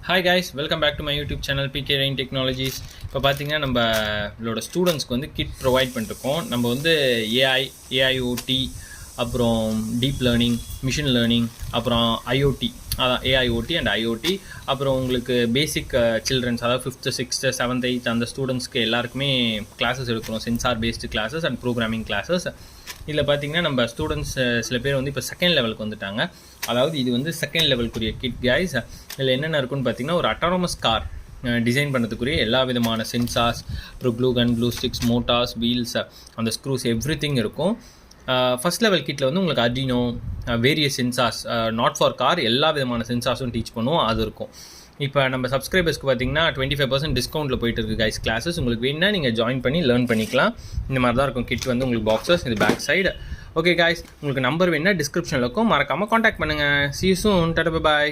Hi guys, welcome back to my YouTube channel PK rain technologies. இப்போ பார்த்தீங்கன்னா நம்மளோட ஸ்டூடெண்ட்ஸ்க்கு வந்து கிட் ப்ரொவைட் பண்ணிருக்கோம். நம்ம வந்து ஏஐஓடி, அப்புறம் டீப் லேர்னிங், மிஷின் லேர்னிங், அப்புறம் ஐஓடி, அதான் ஏஐஓடி அண்ட் ஐஓடி, அப்புறம் உங்களுக்கு பேசிக் சில்ட்ரன்ஸ், அதாவது 5th 6th 7th 8th அந்த ஸ்டூடெண்ட்ஸ்க்கு எல்லாருக்குமே கிளாஸஸ் எடுக்கிறோம். Sensor based classes and programming classes. இதில் பார்த்தீங்கன்னா நம்ம ஸ்டூடெண்ட்ஸ் சில பேர் வந்து இப்போ செகண்ட் லெவலுக்கு வந்துட்டாங்க. அதாவது இது வந்து செகண்ட் லெவலுக்குரிய கிட் கைஸ். இதில் என்னென்ன இருக்குன்னு பார்த்தீங்கன்னா, ஒரு அட்டானமஸ் கார் டிசைன் பண்ணுறதுக்குரிய எல்லா விதமான சென்சார்ஸ், அப்புறம் glue gun, glue sticks, motors, wheels, அந்த ஸ்க்ரூஸ், எவ்ரி திங் இருக்கும். ஃபஸ்ட் லெவல் கிட்டில் வந்து உங்களுக்கு Arduino, various sensors, not for car, எல்லா விதமான சென்சார்ஸும் டீச் பண்ணுவோம், அது இருக்கும். இப்போ நம்ம சப்ஸ்கிரைபர்ஸ்க்கு பார்த்தீங்கன்னா 25% டிஸ்கவுண்ட்டில் போயிட்டு இருக்குது கைஸ் கிளாஸஸ். உங்களுக்கு வேணுன்னா நீங்கள் ஜாயின் பண்ணி லேர்ன் பண்ணிக்கலாம். இந்த மாதிரி தான் இருக்கும் கிட் வந்து உங்களுக்கு பாக்ஸஸ், இது பேக் சைடு. ஓகே கைஸ், உங்களுக்கு நம்பர் வேணுன்னா டிஸ்கிரிப்ஷனில் இருக்கும், மறக்காமல் காண்டாக்ட் பண்ணுங்கள். See you soon. Tata, bye bye.